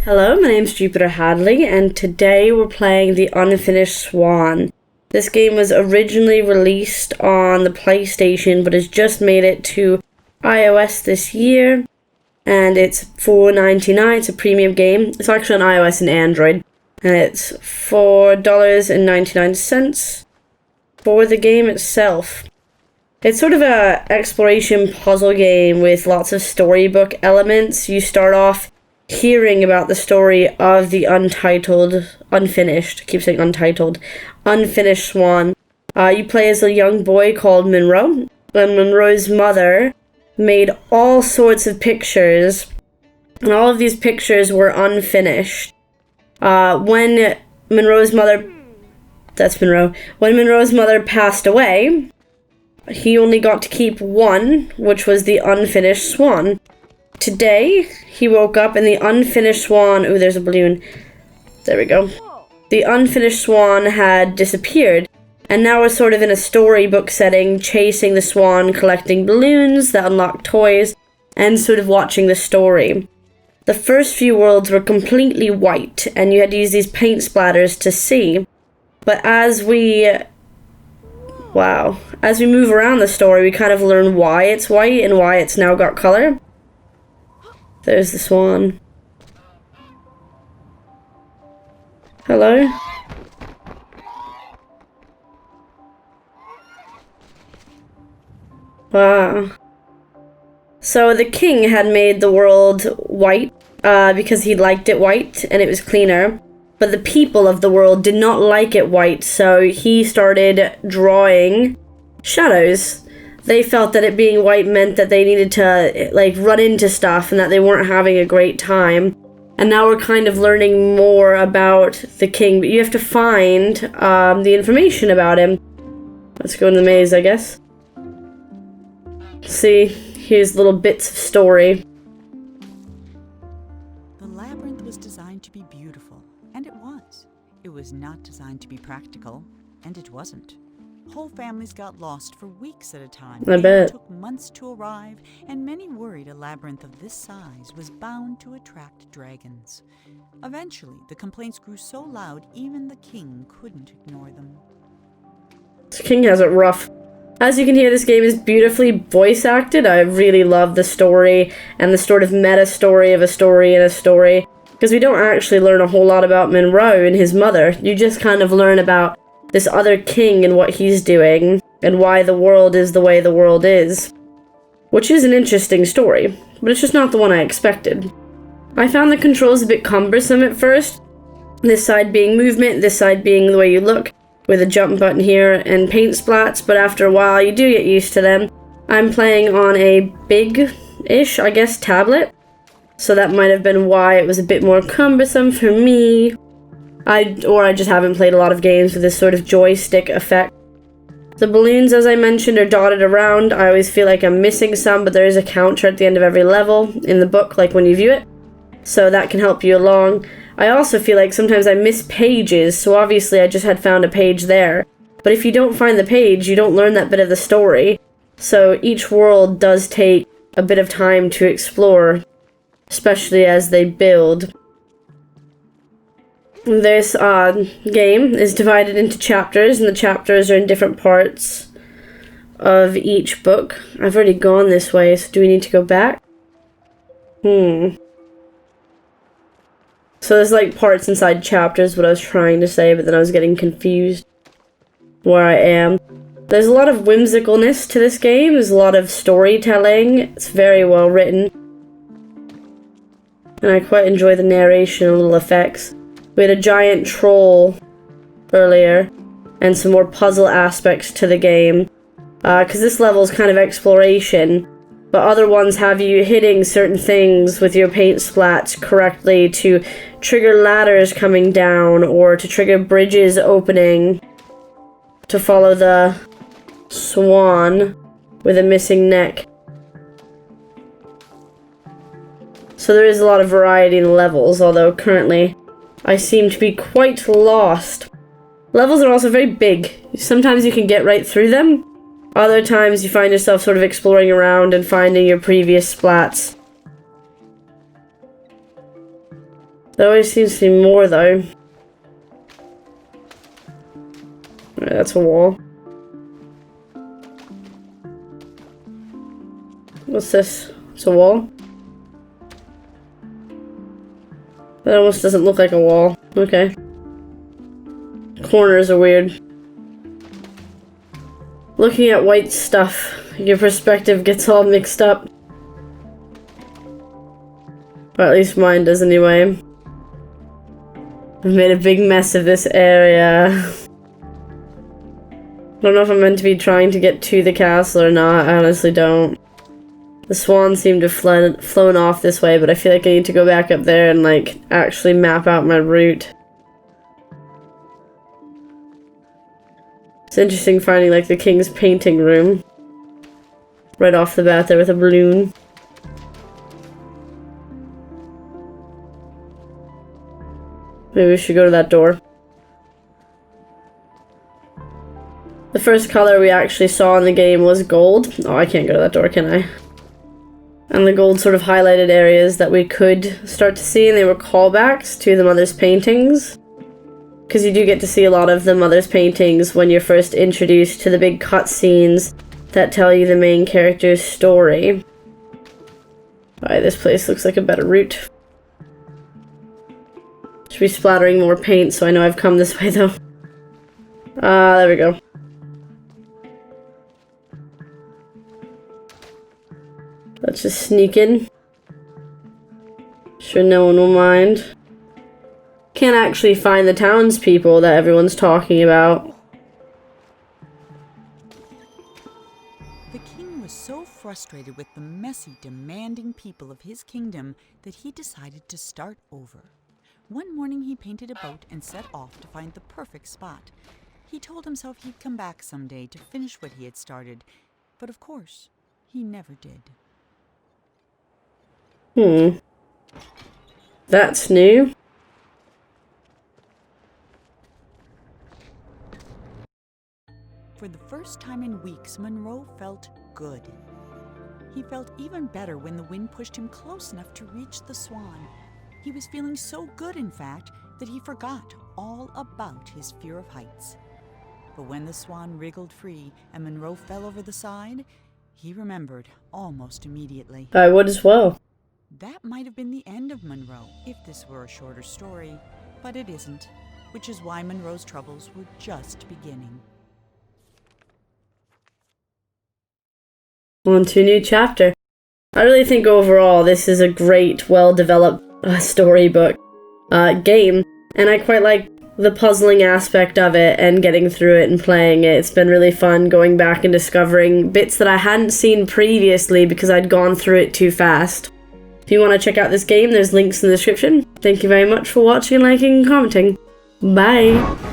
Hello, my name's Jupiter Hadley, and today we're playing the Unfinished Swan. This game was originally released on the PlayStation, but has just made it to iOS this year, and it's $4.99. It's a premium game. It's actually on iOS and Android, and it's $4.99 for the game itself. It's sort of a exploration puzzle game with lots of storybook elements. You start off hearing about the story of the unfinished Swan. You play as a young boy called Monroe, and Monroe's mother made all sorts of pictures, and all of these pictures were unfinished. When Monroe's mother passed away, he only got to keep one, which was the Unfinished Swan. Today, he woke up and the Unfinished Swan... Ooh, there's a balloon. There we go. The Unfinished Swan had disappeared, and now we're sort of in a storybook setting, chasing the swan, collecting balloons that unlock toys, and sort of watching the story. The first few worlds were completely white, and you had to use these paint splatters to see. But as we move around the story, we kind of learn why it's white and why it's now got color. There's the swan. Hello? Wow. So the king had made the world white because he liked it white and it was cleaner. But the people of the world did not like it white, so he started drawing shadows. They felt that it being white meant that they needed to, run into stuff and that they weren't having a great time. And now we're kind of learning more about the king, but you have to find the information about him. Let's go in the maze, I guess. See, here's little bits of story. The labyrinth was designed to be beautiful, and it was. It was not designed to be practical, and it wasn't. Whole families got lost for weeks at a time. I bet. It took months to arrive, and many worried a labyrinth of this size was bound to attract dragons. Eventually, the complaints grew so loud even the king couldn't ignore them. The king has it rough. As you can hear, this game is beautifully voice acted. I really love the story and the sort of meta story of a story in a story, because we don't actually learn a whole lot about Monroe and his mother. You just kind of learn about this other king and what he's doing, and why the world is the way the world is. Which is an interesting story, but it's just not the one I expected. I found the controls a bit cumbersome at first. This side being movement, this side being the way you look, with a jump button here and paint splats, but after a while you do get used to them. I'm playing on a big-ish, I guess, tablet, so that might have been why it was a bit more cumbersome for me. I just haven't played a lot of games with this sort of joystick effect. The balloons, as I mentioned, are dotted around. I always feel like I'm missing some, but there is a counter at the end of every level in the book, like when you view it, so that can help you along. I also feel like sometimes I miss pages, so obviously I just had found a page there. But if you don't find the page, you don't learn that bit of the story. So each world does take a bit of time to explore, especially as they build. This game is divided into chapters, and the chapters are in different parts of each book. I've already gone this way, so do we need to go back? So there's parts inside chapters, what I was trying to say, but then I was getting confused where I am. There's a lot of whimsicalness to this game. There's a lot of storytelling. It's very well written. And I quite enjoy the narration and little effects. We had a giant troll earlier, and some more puzzle aspects to the game. Because this level is kind of exploration, but other ones have you hitting certain things with your paint splats correctly to trigger ladders coming down, or to trigger bridges opening, to follow the swan with a missing neck. So there is a lot of variety in levels, although currently I seem to be quite lost. Levels are also very big. Sometimes you can get right through them. Other times you find yourself sort of exploring around and finding your previous splats. There always seems to be more, though. Alright, that's a wall. What's this? It's a wall? That almost doesn't look like a wall. Okay. Corners are weird. Looking at white stuff, your perspective gets all mixed up. Or at least mine does anyway. I've made a big mess of this area. I don't know if I'm meant to be trying to get to the castle or not. I honestly don't. The swan seemed to have flown off this way, but I feel like I need to go back up there and, like, actually map out my route. It's interesting finding, like, the king's painting room. Right off the bat there with a balloon. Maybe we should go to that door. The first color we actually saw in the game was gold. Oh, I can't go to that door, can I? And the gold sort of highlighted areas that we could start to see, and they were callbacks to the mother's paintings. Because you do get to see a lot of the mother's paintings when you're first introduced to the big cutscenes that tell you the main character's story. Alright, this place looks like a better route. Should be splattering more paint, so I know I've come this way, though. There we go. Let's just sneak in. Sure no one will mind. Can't actually find the townspeople that everyone's talking about. The king was so frustrated with the messy, demanding people of his kingdom that he decided to start over. One morning he painted a boat and set off to find the perfect spot. He told himself he'd come back someday to finish what he had started, but of course, he never did. That's new. For the first time in weeks, Monroe felt good. He felt even better when the wind pushed him close enough to reach the swan. He was feeling so good, in fact, that he forgot all about his fear of heights. But when the swan wriggled free and Monroe fell over the side, he remembered almost immediately. I would as well. That might have been the end of Monroe if this were a shorter story, but it isn't, which is why Monroe's troubles were just beginning. On to a new chapter. I really think overall this is a great, well-developed storybook game, and I quite like the puzzling aspect of it and getting through it and playing it. It's been really fun going back and discovering bits that I hadn't seen previously because I'd gone through it too fast. If you want to check out this game, there's links in the description. Thank you very much for watching, liking, and commenting. Bye!